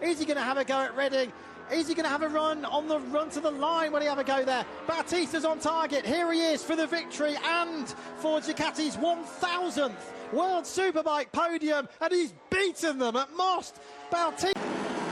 Is he going to have a go at Reading? Is he going to have a run on the run to the line? Will he have a go there? Bautista's on target. Here he is for the victory and for Ducati's 1,000th World Superbike podium, and he's beaten them at Most. Bautista.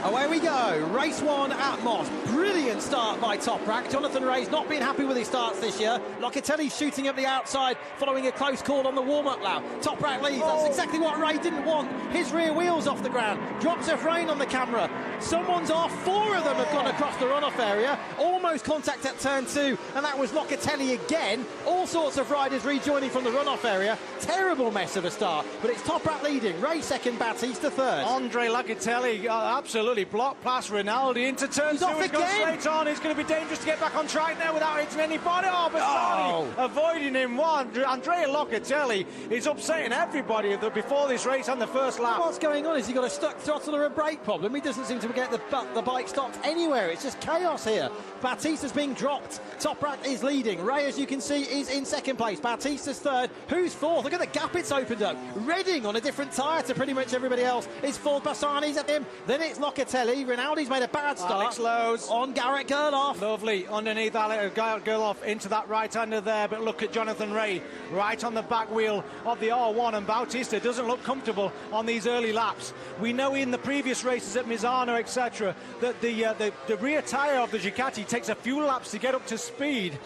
Away we go, race one at Most. Brilliant start by Toprak. Jonathan Ray's not been happy with his starts this year. Locatelli's shooting up the outside following a close call on the warm-up lap. Toprak leads, that's exactly what Ray didn't want. His rear wheel's off the ground, drops of rain on the camera. Someone's off, four of them have gone across the runoff area. Almost contact at turn two, and that was Locatelli again. All sorts of riders rejoining from the runoff area. Terrible mess of a start, but it's Toprak leading. Ray second, Bautista third. Andre Locatelli absolutely blocked past Rinaldi into turn two. He's gone straight on. It's going to be dangerous to get back on track now without hitting anybody. But avoiding him one. Andrea Locatelli is upsetting everybody before this race on the first lap. What's going on? Is he got a stuck throttle or a brake problem? He doesn't seem to get the bike stopped anywhere. It's just chaos here. Bautista's being dropped. Toprak is leading. Ray, as you can see, is in second place. Bautista's third. Who's fourth? Look at the gap it's opened up. Reading on a different tyre to pretty much everybody else is fourth. Bassani's at him. Then it's Locatelli. Rinaldi's made a bad start. Alex Lowe's on Garrett Gerloff. Lovely underneath Garrett Gerloff into that right-hander there. But look at Jonathan Ray right on the back wheel of the R1, and Bautista doesn't look comfortable on these early laps. We know in the previous races at Misano, etc., that the rear tyre of the Ducati takes a few laps to get up to speed.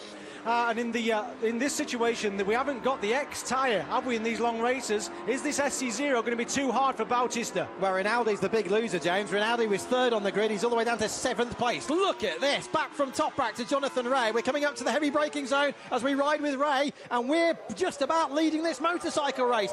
And in this situation, that we haven't got the X tyre, have we, in these long races? Is this SC0 going to be too hard for Bautista? Well, Rinaldi's the big loser, James. Rinaldi was third on the grid. He's all the way down to seventh place. Look at this. Back from Toprak to Jonathan Ray. We're coming up to the heavy braking zone as we ride with Ray, and we're just about leading this motorcycle race.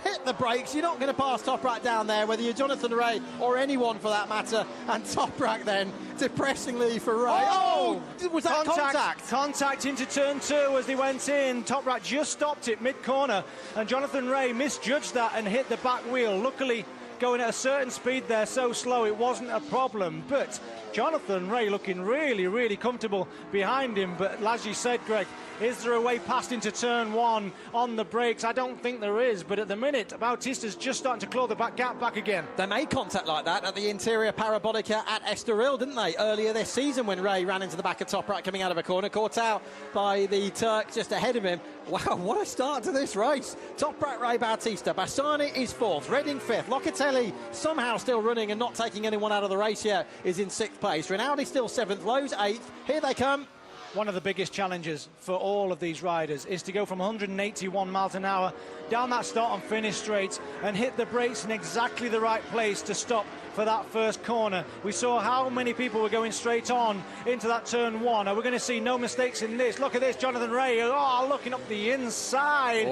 Hit the brakes. You're not going to pass Toprak down there, whether you're Jonathan Ray or anyone for that matter. And Toprak then, depressingly for Ray. Oh! Was that contact? Contact into turn two as they went in. Toprak just stopped it mid-corner, and Jonathan Ray misjudged that and hit the back wheel. Luckily, going at a certain speed there, so slow, it wasn't a problem. But Jonathan Ray looking really, really comfortable behind him. But as you said, Greg, is there a way past into turn one on the brakes? I don't think there is, but at the minute, Bautista's just starting to claw the gap back again. They made contact like that at the interior parabolica at Estoril, didn't they, earlier this season when Ray ran into the back of Toprak coming out of a corner, caught out by the Turk just ahead of him. Wow, what a start to this race. Toprak, Ray, Bautista. Bassani is fourth, Reading fifth. Locatelli somehow still running and not taking anyone out of the race yet is in sixth place. Rinaldi still seventh, Lowe's eighth. Here they come. One of the biggest challenges for all of these riders is to go from 181 miles an hour down that start and finish straight and hit the brakes in exactly the right place to stop for that first corner. We saw how many people were going straight on into that turn one. Are we going to see no mistakes in this? Look at this, Jonathan Ray, looking up the inside.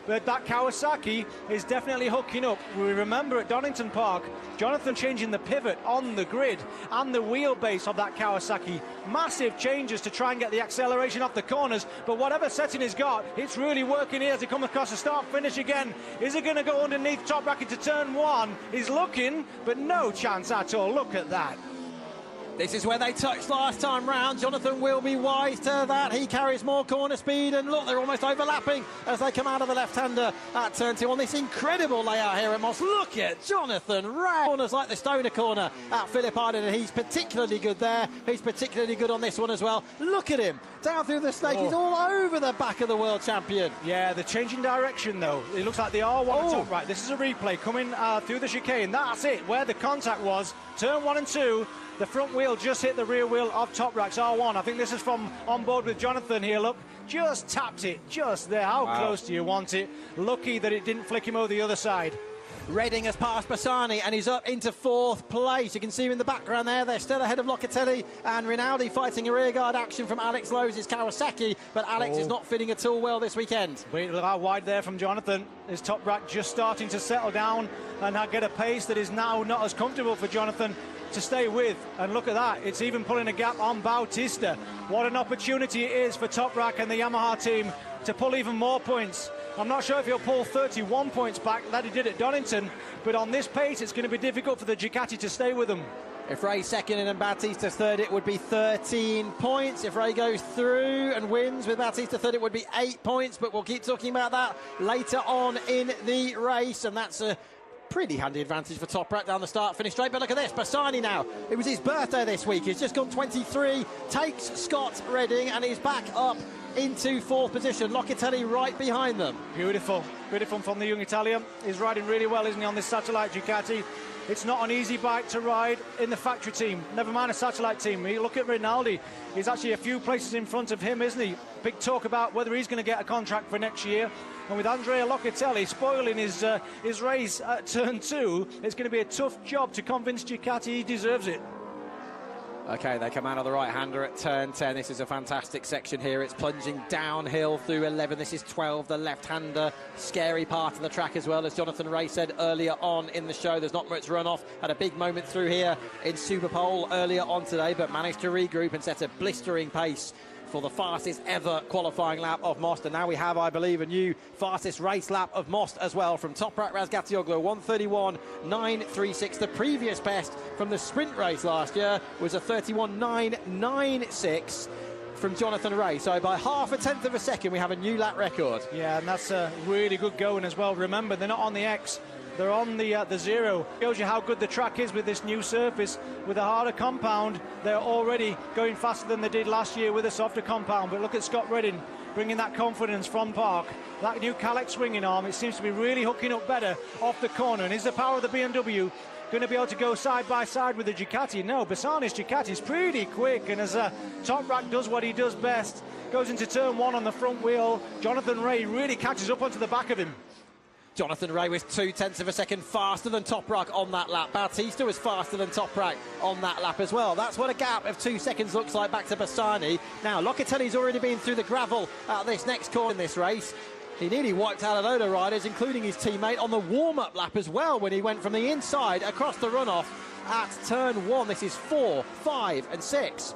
But that Kawasaki is definitely hooking up. We remember at Donington Park, Jonathan changing the pivot on the grid and the wheelbase of that Kawasaki. Massive changes to try and get the acceleration off the corners, but whatever setting he's got, it's really working here to come across the start-finish again. Is he going to go underneath Toprak into turn one? He's looking, but no chance at all. Look at that. This is where they touched last time round. Jonathan will be wise to that. He carries more corner speed, and look, they're almost overlapping as they come out of the left-hander at turn two on this incredible layout here at Most. Look at Jonathan Ray. Corners like the Stoner corner at Phillip Island, and he's particularly good there. He's particularly good on this one as well. Look at him down through the snake. He's all over the back of the world champion. Yeah, the changing direction though. It looks like the R1 top right. This is a replay coming through the chicane. That's it, where the contact was. Turn one and two. The front wheel just hit the rear wheel of Toprak's R1. I think this is from on board with Jonathan here. Look, just tapped it just there. How close do you want it? Lucky that it didn't flick him over the other side. Reading has passed Bassani and he's up into fourth place. You can see him in the background there. They're still ahead of Locatelli and Rinaldi fighting a rearguard action from Alex Lowe's Kawasaki, but Alex is not fitting at all well this weekend. Wait, look how wide there from Jonathan. His Toprak just starting to settle down and get a pace that is now not as comfortable for Jonathan to stay with. And look at that, it's even pulling a gap on Bautista. What an opportunity it is for Toprak and the Yamaha team to pull even more points. I'm not sure if he'll pull 31 points back that he did at Donington, but on this pace it's going to be difficult for the Ducati to stay with them. If Ray's second and Bautista's third, it would be 13 points. If Ray goes through and wins with Bautista third, it would be 8 points, but we'll keep talking about that later on in the race, and that's a Pretty handy advantage for Toprak down the start, finish straight, but look at this, Bassani now. It was his birthday this week, he's just gone 23, takes Scott Redding, and he's back up into 4th position. Locatelli right behind them. Beautiful from the young Italian. He's riding really well, isn't he, on this satellite Ducati? It's not an easy bike to ride in the factory team, never mind a satellite team. You look at Rinaldi, he's actually a few places in front of him, isn't he? Big talk about whether he's going to get a contract for next year. And with Andrea Locatelli spoiling his race at turn 2, it's going to be a tough job to convince Ducati he deserves it. Okay, they come out of the right-hander at turn 10. This is a fantastic section here. It's plunging downhill through 11. This is 12, the left-hander. Scary part of the track as well. As Jonathan Ray said earlier on in the show, there's not much runoff. Had a big moment through here in Superpole earlier on today, but managed to regroup and set a blistering pace for the fastest ever qualifying lap of Most. And now we have, I believe, a new fastest race lap of Most as well from Toprak Razgatlıoğlu, 1:31.936. The previous best from the sprint race last year was a 31.996 from Jonathan Ray. So by 0.5 of a second, we have a new lap record. Yeah, and that's a really good going as well. Remember, they're not on the X. They're on the zero. Shows you how good the track is with this new surface. With a harder compound, they're already going faster than they did last year with a softer compound. But look at Scott Redding bringing that confidence from Park. That new Calex swinging arm, it seems to be really hooking up better off the corner. And is the power of the BMW going to be able to go side by side with the Ducati? No, Bassani's Ducati is pretty quick. And as Toprak does what he does best, goes into turn 1 on the front wheel, Jonathan Ray really catches up onto the back of him. Jonathan Ray was 0.2 of a second faster than Toprak on that lap. Bautista was faster than Toprak on that lap as well. That's what a gap of 2 seconds looks like back to Bassani. Now, Locatelli's already been through the gravel at this next corner in this race. He nearly wiped out a load of riders, including his teammate, on the warm-up lap as well, when he went from the inside across the runoff at turn 1. This is 4, 5 and 6.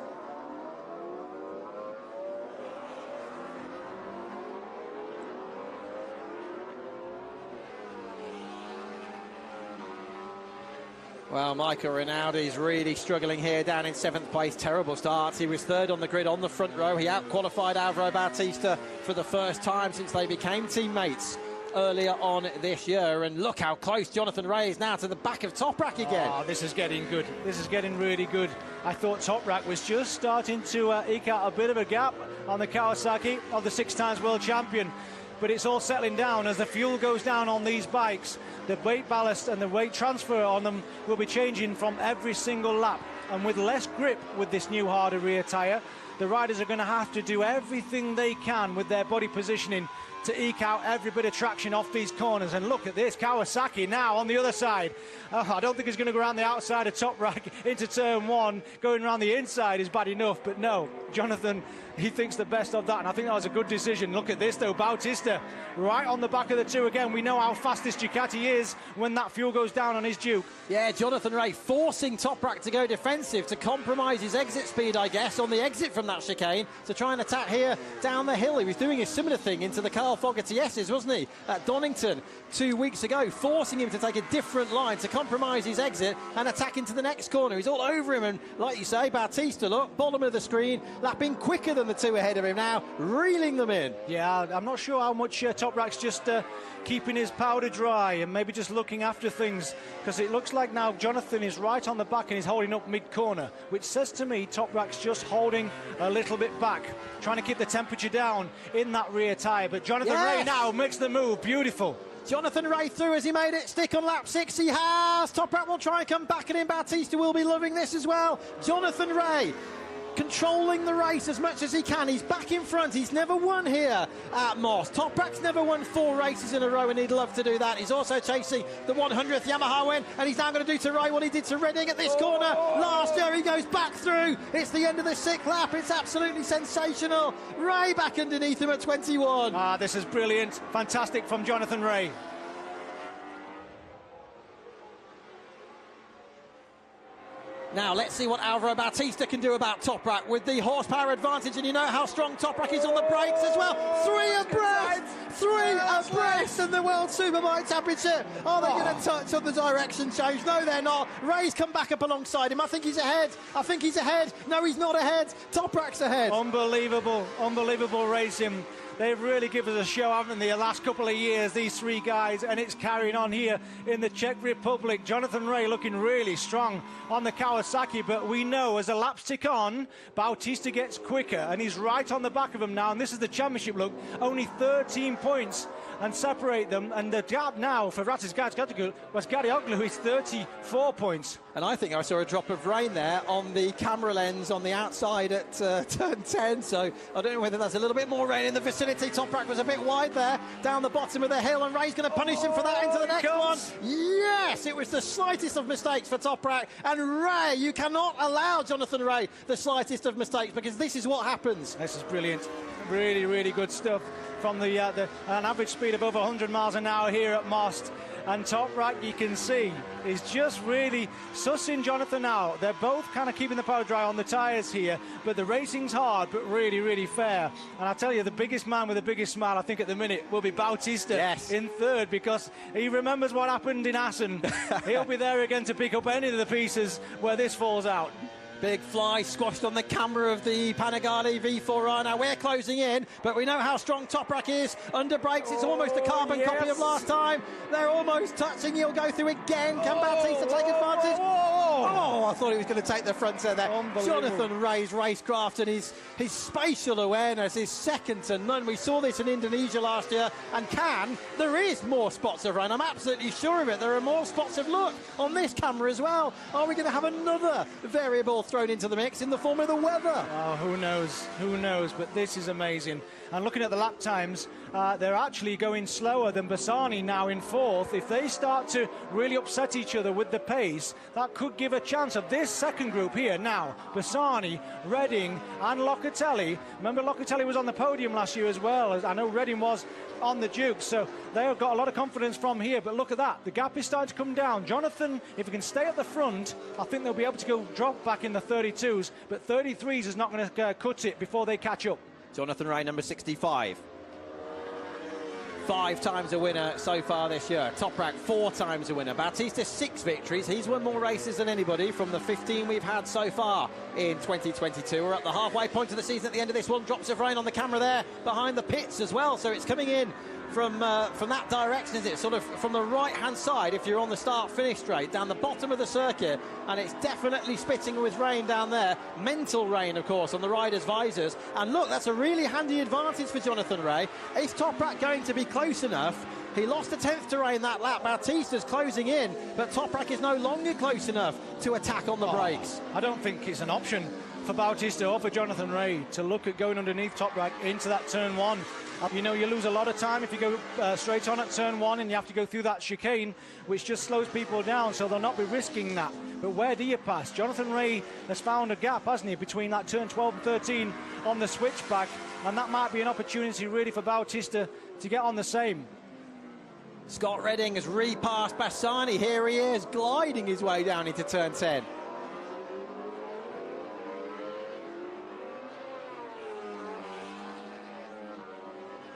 Well, Michael Rinaldi's really struggling here down in 7th place. Terrible start. He was 3rd on the grid on the front row. He out-qualified Alvaro Bautista for the first time since they became teammates earlier on this year. And look how close Jonathan Ray is now to the back of Toprak again. Oh, this is getting good. This is getting really good. I thought Toprak was just starting to eke out a bit of a gap on the Kawasaki of the 6-time world champion. But it's all settling down as the fuel goes down on these bikes. The weight ballast and the weight transfer on them will be changing from every single lap. And with less grip with this new harder rear tyre, the riders are going to have to do everything they can with their body positioning to eke out every bit of traction off these corners. And look at this, Kawasaki now on the other side. I don't think he's going to go around the outside of Toprak into turn 1. Going around the inside is bad enough, but no, Jonathan, he thinks the best of that, and I think that was a good decision. Look at this though, Bautista right on the back of the 2 again. We know how fast this Ducati is when that fuel goes down on his Duke. Yeah, Jonathan Ray forcing Toprak to go defensive to compromise his exit speed, I guess, on the exit from that chicane to try and attack here down the hill. He was doing a similar thing into the Carl Fogarty S's, wasn't he, at Donington 2 weeks ago, forcing him to take a different line to compromise his exit and attack into the next corner. He's all over him, and like you say, Bautista, look, bottom of the screen, lapping quicker than the 2 ahead of him now, reeling them in. Yeah, I'm not sure how much Toprak's just keeping his powder dry and maybe just looking after things, because it looks like now Jonathan is right on the back and he's holding up mid-corner, which says to me Toprak's just holding a little bit back, trying to keep the temperature down in that rear tyre. But Jonathan Ray now makes the move. Beautiful. Jonathan Ray through as he made it stick on lap 6. He has. Toprak will try and come back at him. Bautista will be loving this as well. Jonathan Ray controlling the race as much as he can. He's back in front. He's never won here at Most. Toprak's never won 4 races in a row, and he'd love to do that. He's also chasing the 100th Yamaha win, and he's now going to do to Ray what he did to Redding at this corner last year. He goes back through. It's the end of the 6th lap. It's absolutely sensational. Ray back underneath him at 21. This is brilliant. Fantastic from Jonathan Ray. Now, let's see what Alvaro Bautista can do about Toprak with the horsepower advantage, and you know how strong Toprak is on the brakes as well. 3 abreast! 3 abreast in the World Superbike Championship. Are they going to touch on the direction change? No, they're not. Ray's come back up alongside him. I think he's ahead. I think he's ahead. No, he's not ahead. Toprak's ahead. Unbelievable, unbelievable racing. They've really given us a show, haven't they, the last couple of years, these three guys, and it's carrying on here in the Czech Republic. Jonathan Rea looking really strong on the Kawasaki, but we know as the laps tick on, Bautista gets quicker, and he's right on the back of him now, and this is the championship look, only 13 points and separate them, and the gap now for Razgatlioglu is 34 points. And I think I saw a drop of rain there on the camera lens on the outside at turn 10, so I don't know whether there's a little bit more rain in the vicinity. Toprak was a bit wide there, down the bottom of the hill, and Ray's going to punish him for that into the next one. Yes, it was the slightest of mistakes for Toprak, and Ray, you cannot allow Jonathan Rea the slightest of mistakes, because this is what happens. This is brilliant. Really, really good stuff from an average speed of over 100 miles an hour here at Most. And Toprak, you can see, is just really sussing Jonathan out. They're both kind of keeping the powder dry on the tyres here, but the racing's hard, but really, really fair. And I tell you, the biggest man with the biggest smile, I think, at the minute, will be Bautista in third, because he remembers what happened in Assen. He'll be there again to pick up any of the pieces where this falls out. Big fly squashed on the camera of the Panigale V4R. Now we're closing in, but we know how strong Toprak is. Under brakes, it's almost a carbon copy of last time. They're almost touching. He'll go through again. Can Bautista take advantage? Oh, I thought he was going to take the front end there. Jonathan Rea's racecraft and his spatial awareness is second to none. We saw this in Indonesia last year. And there is more spots of rain. I'm absolutely sure of it. There are more spots of look on this camera as well. Are we going to have another variable thrown into the mix in the form of the weather? Oh, who knows, but this is amazing. And looking at the lap times, they're actually going slower than Bassani now in fourth. If they start to really upset each other with the pace, that could give a chance of this second group here now. Bassani, Redding and Locatelli. Remember, Locatelli was on the podium last year as well. I know Redding was on the Duke, so they've got a lot of confidence from here. But look at that, the gap is starting to come down. Jonathan, if he can stay at the front, I think they'll be able to go drop back in the 32s, but 33s is not going to cut it before they catch up. Jonathan Rea, number 65. 5 times a winner so far this year. Toprak, 4 times a winner. Bautista, 6 victories. He's won more races than anybody from the 15 we've had so far in 2022. We're at the halfway point of the season at the end of this one. Drops of rain on the camera there behind the pits as well, so it's coming in from that direction, is it? Sort of from the right-hand side if you're on the start-finish straight, down the bottom of the circuit, and it's definitely spitting with rain down there. Mental rain, of course, on the riders' visors. And look, that's a really handy advantage for Jonathan Rea. Is Toprak going to be close enough? He lost a 10th to Rea in that lap. Bautista's closing in, but Toprak is no longer close enough to attack on the brakes. I don't think it's an option for Bautista or for Jonathan Rea to look at going underneath Toprak into that turn 1. You know, you lose a lot of time if you go straight on at turn 1 and you have to go through that chicane, which just slows people down, so they'll not be risking that. But where do you pass? Jonathan Rea has found a gap, hasn't he, between that turn 12 and 13 on the switchback, and that might be an opportunity really for Bautista to get on the same. Scott Redding has repassed Bassani. Here he is, gliding his way down into turn 10.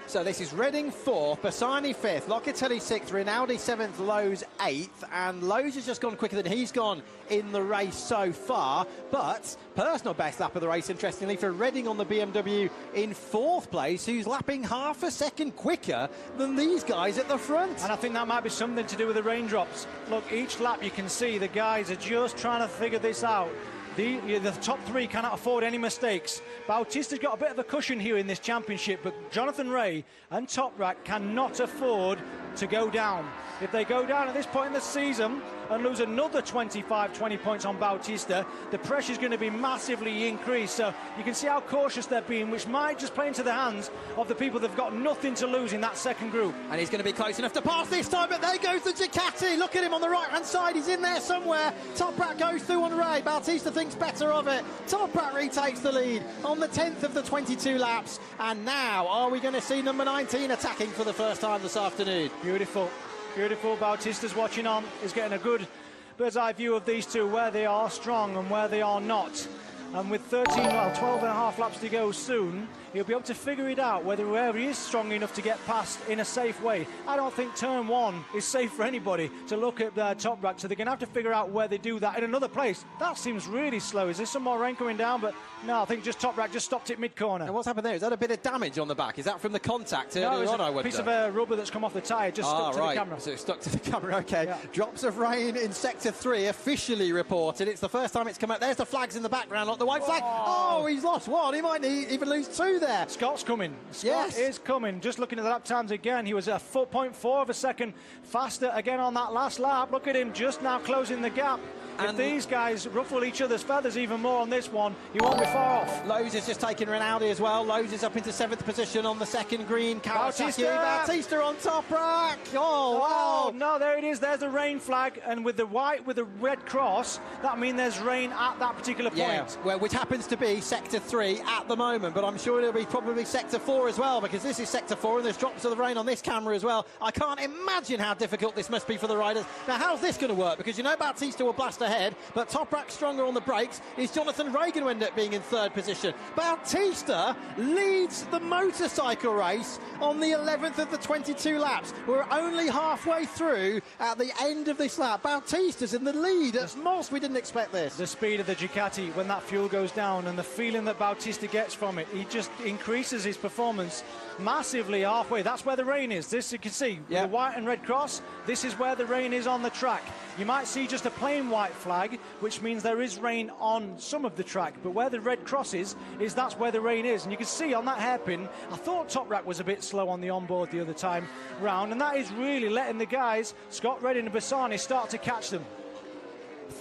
So this is Redding 4th, Bassani 5th, Locatelli 6th, Rinaldi 7th, Lowe's 8th, and Lowe's has just gone quicker than he's gone in the race so far, but personal best lap of the race, interestingly, for Redding on the BMW in 4th place, who's lapping half a second quicker than these guys at the front. And I think that might be something to do with the raindrops. Look, each lap you can see the guys are just trying to figure this out. The top 3 cannot afford any mistakes. Bautista's got a bit of a cushion here in this championship, but Jonathan Rea and Toprak cannot afford to go down. If they go down at this point in the season and lose another 20 points on Bautista, the pressure's going to be massively increased. So you can see how cautious they're being, which might just play into the hands of the people that've got nothing to lose in that second group. And he's going to be close enough to pass this time, but there goes the Ducati. Look at him on the right-hand side. He's in there somewhere. Toprak goes through on Rea. Bautista thinks better of it. Toprak retakes the lead on the 10th of the 22 laps. And now, are we going to see number 19 attacking for the first time this afternoon? Beautiful. Beautiful. Bautista's watching on. He's getting a good bird's eye view of these two, where they are strong and where they are not. And with 12 and a half laps to go soon, he'll be able to figure it out whether he is strong enough to get past in a safe way. I don't think turn one is safe for anybody to look at Toprak, so they're going to have to figure out where they do that in another place. That seems really slow. Is there some more rain coming down? But no, I think just Toprak just stopped it mid-corner. And what's happened there? Is that a bit of damage on the back? Is that from the contact earlier on, I wonder? A piece of rubber that's come off the tyre, just stuck to the camera. So it's stuck to the camera, okay. Yeah. Drops of rain in Sector 3 officially reported. It's the first time it's come out. There's the flags in the background, like the white flag. Oh, he's lost one. He might even lose two there. Scott's coming. Scott is coming. Just looking at the lap times again, he was a 4.4 of a second faster again on that last lap. Look at him just now closing the gap. If these guys ruffle each other's feathers even more on this one, he won't be far off. Lowe's has just taken Rinaldi as well. Lowe's is up into 7th position on the second green. Bautista on Toprak. Oh, wow. Oh, no, there it is. There's the rain flag. And with the white, with the red cross, that means there's rain at that particular point. Yeah, well, which happens to be Sector 3 at the moment. But I'm sure it'll be probably Sector 4 as well, because this is Sector 4 and there's drops of the rain on this camera as well. I can't imagine how difficult this must be for the riders. Now, how's this going to work? Because you know Bautista will blast ahead, but Toprak stronger on the brakes. Is Jonathan Reagan will end up being in 3rd position. Bautista leads the motorcycle race on the 11th of the 22 laps. We're only halfway through at the end of this lap. Bautista's in the lead at Most. We didn't expect this. The speed of the Ducati when that fuel goes down and the feeling that Bautista gets from it, he just increases his performance massively halfway. That's where the rain is. This you can see, with the white and red cross, this is where the rain is on the track. You might see just a plain white flag, which means there is rain on some of the track, but where the red cross is that's where the rain is. And you can see on that hairpin, I thought Toprak was a bit slow on the onboard the other time round, and that is really letting the guys, Scott Redding and Bassani, start to catch them.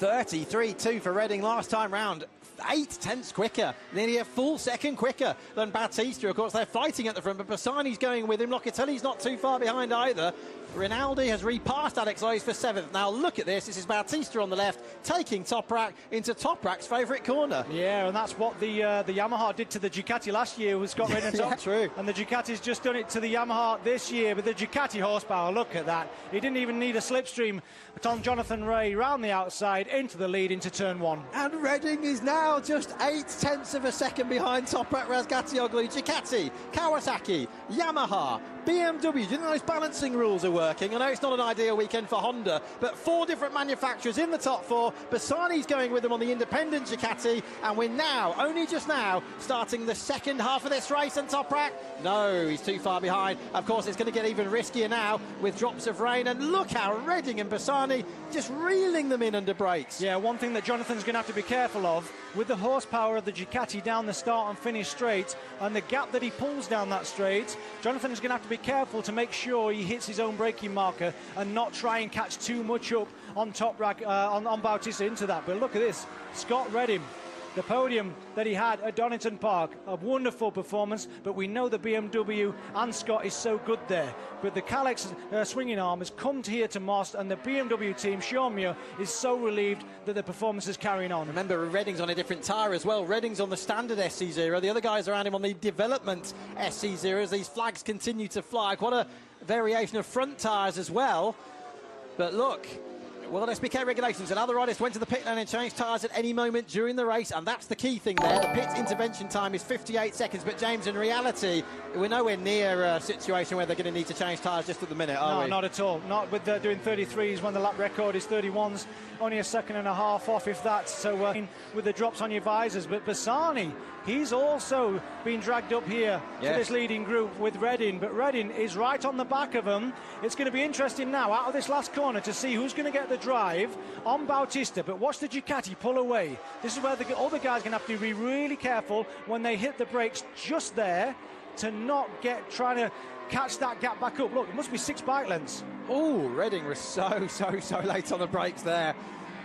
33.2 for Redding last time round. 8/10 quicker, nearly a full second quicker than Bautista. Of course, they're fighting at the front, but Bassani's going with him. Locatelli's not too far behind either. Rinaldi has repassed Alex Lowe's for 7th. Now look at this. This is Bautista on the left, taking Toprak into Toprak's favourite corner. Yeah, and that's what the Yamaha did to the Ducati last year with Scott Redding. Yeah, true. And the Ducati's just done it to the Yamaha this year with the Ducati horsepower. Look at that. He didn't even need a slipstream. Tom Jonathan Ray round the outside into the lead into turn one. And Redding is now just 8/10 of a second behind Toprak Razgatlioglu. Ducati, Kawasaki, Yamaha, BMW. Do you know those balancing rules are working? I know it's not an ideal weekend for Honda, but 4 different manufacturers in the top 4. Bassani's going with them on the independent Ducati, and we're now, only just now, starting the second half of this race. And Toprak, no, he's too far behind. Of course, it's going to get even riskier now with drops of rain, and look how Redding and Bassani just reeling them in under brakes. Yeah, one thing that Jonathan's going to have to be careful of, with the horsepower of the Ducati down the start and finish straight, and the gap that he pulls down that straight, Jonathan is going to have to be careful to make sure he hits his own braking marker and not try and catch too much up on Toprak, on Bautista into that. But look at this, Scott Redding, the podium that he had at Donington Park, a wonderful performance, but we know the BMW and Scott is so good there. But the Kalex swinging arm has come here to Most, and the BMW team, Shomio, is so relieved that the performance is carrying on. Remember, Redding's on a different tyre as well. Redding's on the standard SC0. The other guys around him on the development SC0 as these flags continue to fly. Quite a variation of front tyres as well. But look, well, SBK regulations, and other riders went to the pit lane and changed tyres at any moment during the race, and that's the key thing there. The pit intervention time is 58 seconds, but James, in reality, we're nowhere near a situation where they're going to need to change tyres just at the minute, are we? No, not at all. Not with doing 33s when the lap record is 31s, only a second and a half off, if that. So with the drops on your visors, but Bassani, he's also been dragged up here to this leading group with Redding, but Redding is right on the back of them. It's going to be interesting now out of this last corner to see who's going to get the drive on Bautista, but watch the Ducati pull away. This is where the other guys are going to have to be really careful when they hit the brakes just there to not trying to catch that gap back up. Look, it must be 6 bike lengths. Oh, Redding was so late on the brakes there.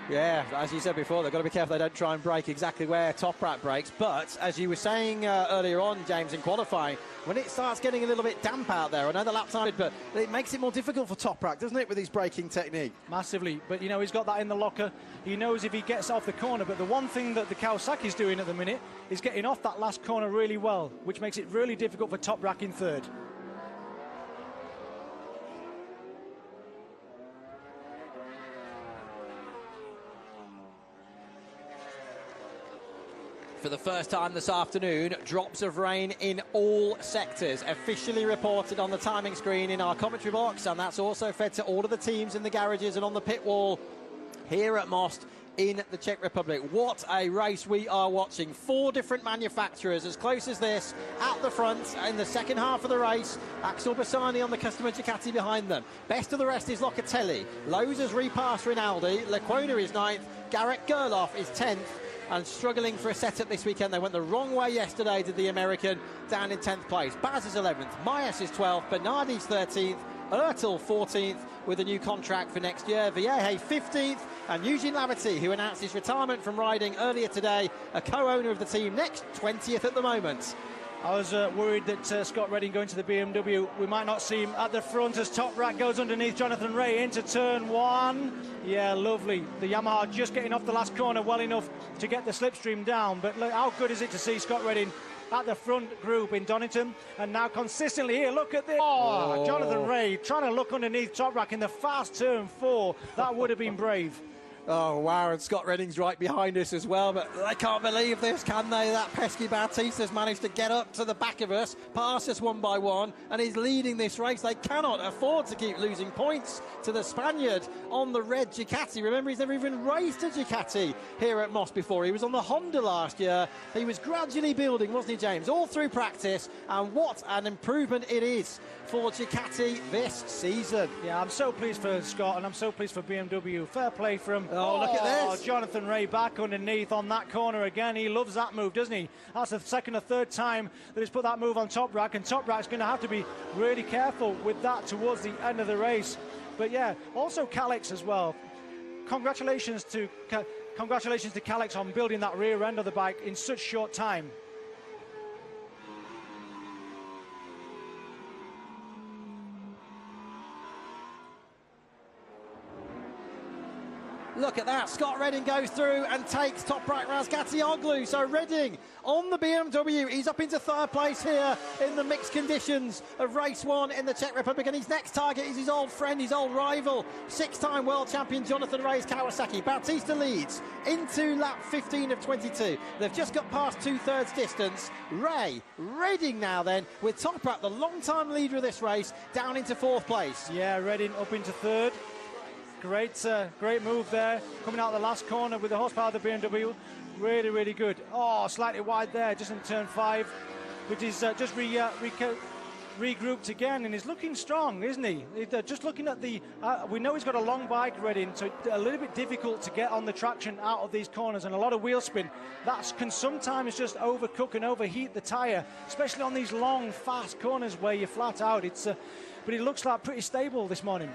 Yeah, as you said before, they've got to be careful they don't try and brake exactly where Toprak brakes. But as you were saying earlier on, James, in qualifying, when it starts getting a little bit damp out there, I know the lap time, but it makes it more difficult for Toprak, doesn't it, with his braking technique? Massively, but you know, he's got that in the locker. He knows if he gets off the corner, but the one thing that the Kawasaki's doing at the minute is getting off that last corner really well, which makes it really difficult for Toprak in 3rd. For the first time this afternoon, drops of rain in all sectors, officially reported on the timing screen in our commentary box, and that's also fed to all of the teams in the garages and on the pit wall here at Most in the Czech Republic. What a race we are watching. 4 different manufacturers as close as this at the front in the second half of the race. Axel Bassani on the customer Ducati behind them. Best of the rest is Locatelli. Lowe's has repassed Rinaldi. Lecuona is 9th. Garrett Gerloff is 10th. And struggling for a setup this weekend. They went the wrong way yesterday, did the American, down in 10th place. Baz is 11th, Maes is 12th, Bernardi's 13th, Ertel 14th with a new contract for next year, Vieje 15th, and Eugene Laverty, who announced his retirement from riding earlier today, a co-owner of the team, next 20th at the moment. I was worried that Scott Redding going to the BMW, we might not see him at the front as Toprak goes underneath Jonathan Rea into turn 1. Yeah, lovely. The Yamaha just getting off the last corner well enough to get the slipstream down. But look, how good is it to see Scott Redding at the front group in Donington and now consistently here. Look at this. Oh, Jonathan Rea trying to look underneath Toprak in the fast turn 4. That would have been brave. Oh, wow, and Scott Redding's right behind us as well, but they can't believe this, can they? That pesky Bautista's managed to get up to the back of us, pass us one by one, and he's leading this race. They cannot afford to keep losing points to the Spaniard on the red Ducati. Remember, he's never even raced a Ducati here at Most before. He was on the Honda last year. He was gradually building, wasn't he, James? All through practice, and what an improvement it is for Ducati this season. Yeah, I'm so pleased for Scott, and I'm so pleased for BMW. Fair play for him. Oh, look at this. Jonathan Rea back underneath on that corner again. He loves that move, doesn't he? That's the second or third time that he's put that move on Toprak, and Toprak's going to have to be really careful with that towards the end of the race. But yeah, also Calix as well. Congratulations to Calix on building that rear end of the bike in such short time. Look at that, Scott Redding goes through and takes Toprak Razgatlioglu. So Redding on the BMW, he's up into 3rd place here in the mixed conditions of race 1 in the Czech Republic, and his next target is his old friend, his old rival, 6-time world champion Jonathan Rea's Kawasaki. Bautista leads into lap 15 of 22. They've just got past 2/3 distance. Redding now then, with Toprak, the long-time leader of this race, down into 4th place. Yeah, Redding up into 3rd. Great move there, coming out the last corner with the horsepower of the BMW. Really, really good. Oh, slightly wide there, just in turn 5, which is just regrouped again, and he's looking strong, isn't he? Just looking at the, we know he's got a long bike, Redding, so a little bit difficult to get on the traction out of these corners, and a lot of wheel spin. That can sometimes just overcook and overheat the tyre, especially on these long, fast corners where you're flat out. But he looks like pretty stable this morning.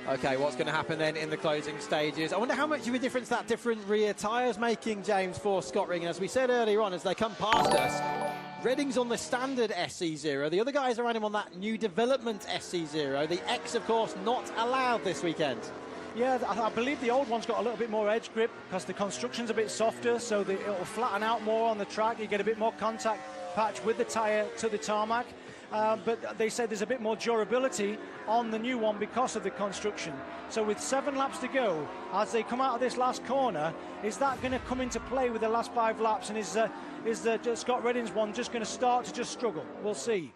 OK, what's going to happen then in the closing stages? I wonder how much of a difference that different rear tyres making, James, for Scott Redding. As we said earlier on, as they come past us, Redding's on the standard SC0. The other guys around him on that new development SC0. The X, of course, not allowed this weekend. Yeah, I believe the old one's got a little bit more edge grip because the construction's a bit softer, so it'll flatten out more on the track. You get a bit more contact patch with the tyre to the tarmac. But they said there's a bit more durability on the new one because of the construction. So with 7 laps to go, as they come out of this last corner, is that going to come into play with the last 5 laps? And is Scott Redding's one just going to start to just struggle? We'll see.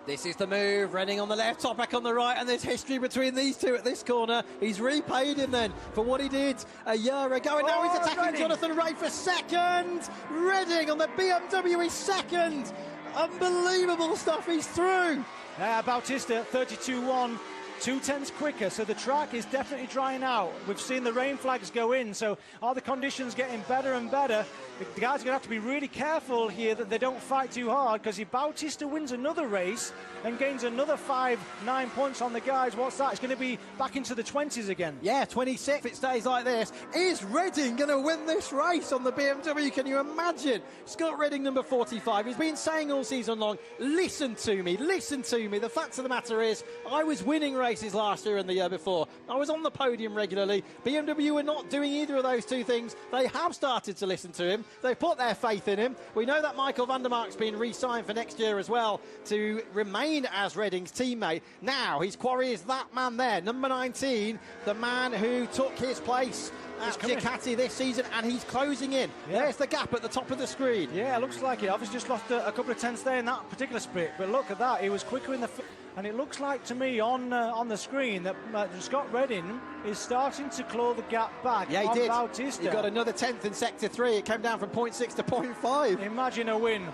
This is the move, Redding on the left, Toprak on the right, and there's history between these two at this corner. He's repaid him then for what he did a year ago, and now he's attacking Redding. Jonathan Rea for second. Redding on the BMW is second. Unbelievable stuff, he's through. Bautista 32.1, 2/10 quicker, so the track is definitely drying out. We've seen the rain flags go in, so are the conditions getting better and better? The guys are going to have to be really careful here that they don't fight too hard, because if Bautista wins another race and gains another 5-9 points on the guys, what's that? It's going to be back into the 20s again. Yeah, 26 if it stays like this. Is Redding going to win this race on the BMW? Can you imagine? Scott Redding, number 45. He's been saying all season long, listen to me, listen to me. The fact of the matter is, I was winning races last year and the year before. I was on the podium regularly. BMW were not doing either of those two things. They have started to listen to him. They've put their faith in him. We know that Michael van der Mark's been re-signed for next year as well to remain as Redding's teammate. Now his quarry is that man there, number 19, the man who took his place at Ducati this season, and he's closing in. Yeah. There's the gap at the top of the screen. Yeah, it looks like it. Obviously just lost a couple of tenths there in that particular split, but look at that. He was quicker in the... And it looks like to me on the screen that Scott Redding is starting to claw the gap back. Yeah, he did. Bautista. He got another 10th in Sector 3. It came down from 0.6 to 0.5. Imagine a win.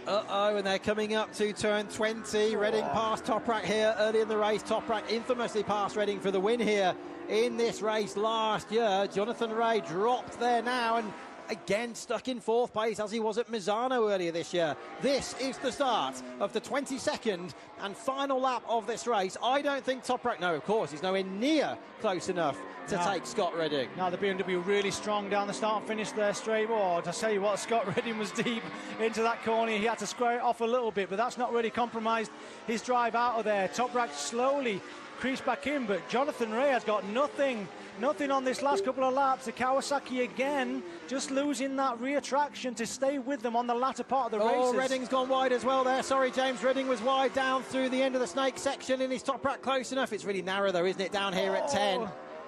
Uh-oh, and they're coming up to turn 20. Redding passed Toprak here early in the race. Toprak infamously passed Redding for the win here in this race last year. Jonathan Rea dropped there now and again stuck in 4th place as he was at Misano earlier this year. This is the start of the 22nd and final lap of this race. I don't think Toprak, no, of course, he's nowhere near close enough to take Scott Redding. Now the BMW really strong down the start and finish there straight. Oh, to tell you what, Scott Redding was deep into that corner. He had to square it off a little bit, but that's not really compromised his drive out of there. Toprak slowly creased back in, but Jonathan Rea has got nothing on this last couple of laps. The Kawasaki again just losing that rear traction to stay with them on the latter part of the race. Oh, Redding's gone wide as well there. Sorry, James. Redding was wide down through the end of the snake section, and his Toprak close enough. It's really narrow though, isn't it, down here at 10?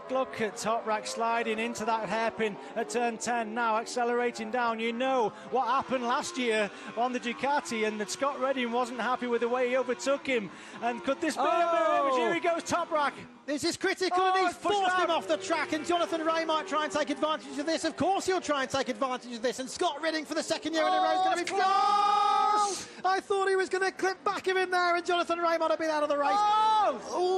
Look at Toprak sliding into that hairpin at turn 10 now, accelerating down. You know what happened last year on the Ducati, and that Scott Redding wasn't happy with the way he overtook him. And could this be a mirror image? Here he goes, Toprak. This is critical, and he's forced him off the track, and Jonathan Rea might try and take advantage of this. Of course he'll try and take advantage of this, and Scott Redding for the second year in a row is going to be... I thought he was going to clip back of him there, and Jonathan Rea might have been out of the race.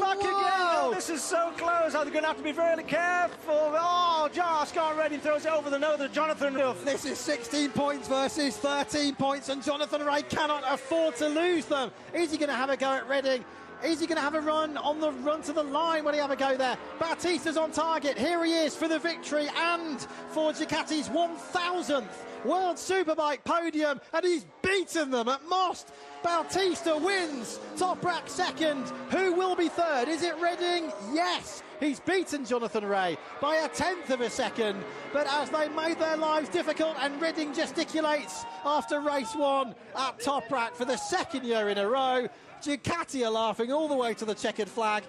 Back again. Oh, this is so close. They're going to have to be very careful. Oh, Scott Redding throws it over the nose of Jonathan. This is 16 points versus 13 points, and Jonathan Rea cannot afford to lose them. Is he going to have a go at Redding? Is he going to have a run on the run to the line? Will he have a go there? Bautista's on target. Here he is for the victory and for Ducati's 1,000th World Superbike podium, and he's beaten them at Most. Bautista wins. Toprak second. Who will be third? Is it Redding? Yes. He's beaten Jonathan Rea by a 10th of a second, but as they made their lives difficult, and Redding gesticulates after race 1 at Toprak for the second year in a row, Ducati are laughing all the way to the checkered flag.